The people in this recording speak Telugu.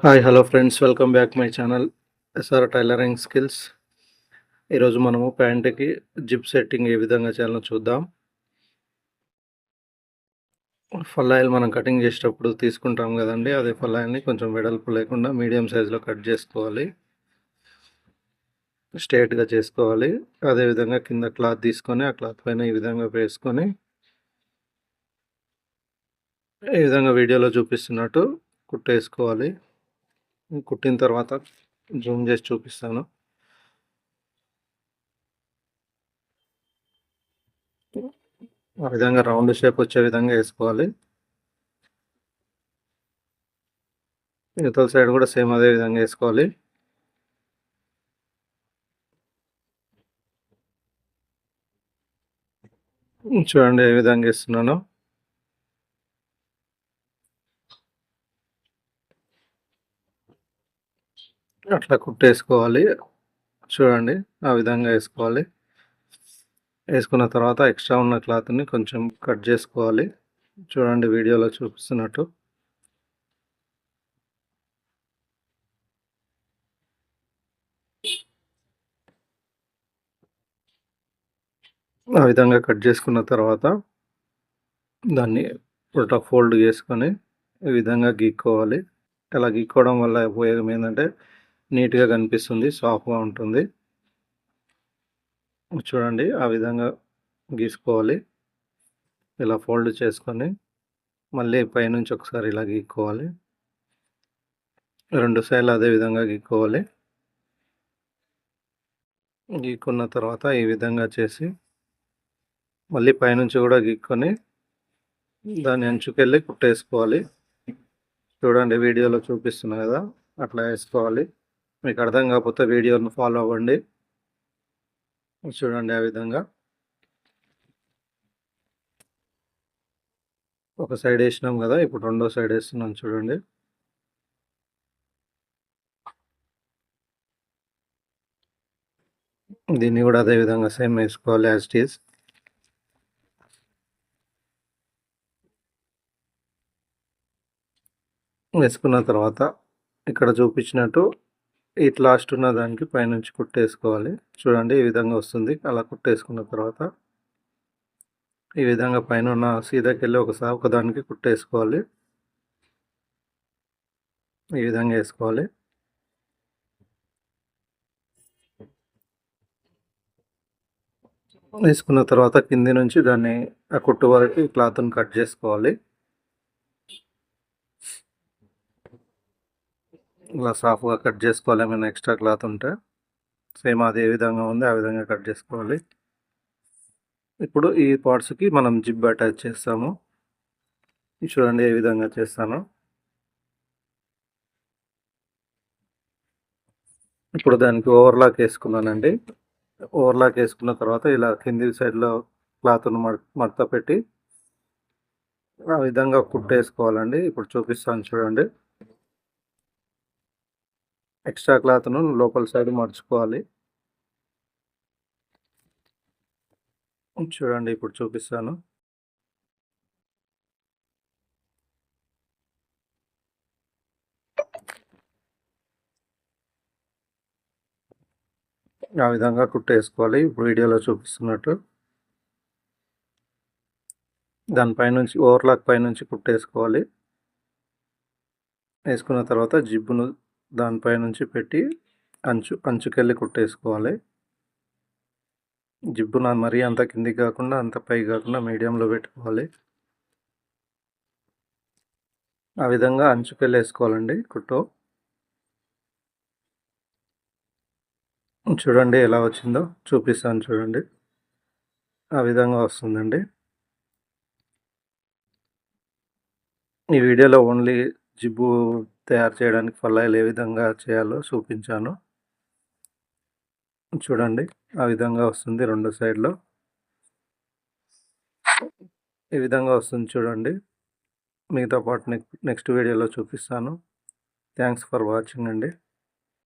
Hi hello friends, welcome back my channel S R tailoring skills. ఈరోజు మనము ప్యాంటుకి జిప్ సెట్టింగ్ ఏ విధంగా చేయాలో చూద్దాం. ఫల్లాయిలు మనం కటింగ్ చేసేటప్పుడు తీసుకుంటాం కదండి, అదే ఫల్లాయిల్ని కొంచెం వెడల్పు లేకుండా మీడియం సైజులో కట్ చేసుకోవాలి, స్ట్రేట్గా చేసుకోవాలి. అదేవిధంగా కింద క్లాత్ తీసుకొని ఆ క్లాత్ పైన ఈ విధంగా వేసుకొని ఈ విధంగా వీడియోలో చూపిస్తున్నట్టు కుట్టేసుకోవాలి. కుట్టిన తర్వాత జూమ్ చేసి చూపిస్తాను. ఆ విధంగా రౌండ్ షేప్ వచ్చే విధంగా వేసుకోవాలి. ఇవతల సైడ్ కూడా సేమ్ అదే విధంగా వేసుకోవాలి. చూడండి ఏ విధంగా వేస్తున్నాను. అట్లా కుట్టేసుకోవాలి. చూడండి ఆ విధంగా వేసుకోవాలి. వేసుకున్న తర్వాత ఎక్స్ట్రా ఉన్న క్లాత్ని కొంచెం కట్ చేసుకోవాలి. చూడండి వీడియోలో చూపిస్తున్నట్టు. ఆ విధంగా కట్ చేసుకున్న తర్వాత దాన్ని ఉల్టా ఫోల్డ్ చేసుకొని ఈ విధంగా గీక్కోవాలి. అలా గీక్కోవడం వల్ల ఉపయోగం ఏంటంటే నీట్గా కనిపిస్తుంది, సాఫ్ట్గా ఉంటుంది. చూడండి ఆ విధంగా గీసుకోవాలి. ఇలా ఫోల్డ్ చేసుకొని మళ్ళీ పైనుంచి ఒకసారి ఇలా గీక్కోవాలి. రెండు సైడ్లు అదే విధంగా గీక్కోవాలి. గీక్కున్న తర్వాత ఈ విధంగా చేసి మళ్ళీ పైనుంచి కూడా గీక్కొని దాని అంచుకెళ్ళి కుట్టేసుకోవాలి. చూడండి వీడియోలో చూపిస్తున్నా కదా, అట్లా వేసుకోవాలి. మీకు అర్థం కాకపోతే వీడియోను ఫాలో అవ్వండి. చూడండి ఆ విధంగా ఒక సైడ్ వేసినాం కదా, ఇప్పుడు రెండో సైడ్ వేస్తున్నాం. చూడండి దీన్ని కూడా అదే విధంగా సేమ్ వేసుకోవాలి యాజ్ ఇట్ ఈస్. వేసుకున్న తర్వాత ఇక్కడ చూపించినట్టు ఇట్ లాస్ట్ ఉన్న దానికి పైనుంచి కుట్టేసుకోవాలి. చూడండి ఈ విధంగా వస్తుంది. అలా కుట్టేసుకున్న తర్వాత ఈ విధంగా పైన ఉన్న సీదాకెళ్ళి ఒకదానికి కుట్టేసుకోవాలి. ఈ విధంగా వేసుకోవాలి. వేసుకున్న తర్వాత కింది నుంచి దాన్ని ఆ కుట్టు వరకు క్లాత్ని కట్ చేసుకోవాలి. ఇలా సాఫ్గా కట్ చేసుకోవాలి. ఏమైనా ఎక్స్ట్రా క్లాత్ ఉంటే సేమ్ అది ఏ విధంగా ఉంది ఆ విధంగా కట్ చేసుకోవాలి. ఇప్పుడు ఈ పార్ట్స్కి మనం జిప్ అటాచ్ చేస్తాము. చూడండి ఏ విధంగా చేస్తాను. ఇప్పుడు దానికి ఓవర్లాక్ వేసుకున్నానండి. ఓవర్లాక్ వేసుకున్న తర్వాత ఇలా కింది సైడ్లో క్లాత్ను మడత పెట్టి ఆ విధంగా కుట్టేసుకోవాలండి. ఇప్పుడు చూపిస్తాను చూడండి. ఎక్స్ట్రా క్లాత్ను లోపల సైడ్ మడుచుకోవాలి. చూడండి ఇప్పుడు చూపిస్తాను. ఆ విధంగా కుట్టేసుకోవాలి వీడియోలో చూపిస్తున్నట్టు. దానిపైనుంచి ఓవర్లాక్ పైనుంచి కుట్టేసుకోవాలి. వేసుకున్న తర్వాత జిబ్బును దానిపైనుంచి పెట్టి అంచుకెళ్ళి కుట్టేసుకోవాలి. జిబ్బును మరీ అంత కిందికి కాకుండా అంత పై కాకుండా మీడియంలో పెట్టుకోవాలి. ఆ విధంగా అంచుకెళ్ళి వేసుకోవాలండి కుట్టు. చూడండి ఎలా వచ్చిందో చూపిస్తాను చూడండి. ఆ విధంగా వస్తుందండి. ఈ వీడియోలో ఓన్లీ జిబ్బు తయారు చేయడానికి ఫల్లాయిలు ఏ విధంగా చేయాలో చూపించాను. చూడండి ఆ విధంగా వస్తుంది. రెండు సైడ్లో ఈ విధంగా వస్తుంది చూడండి. మిగతా పార్ట్ నెక్స్ట్ వీడియోలో చూపిస్తాను. థ్యాంక్స్ ఫర్ వాచింగ్ అండి.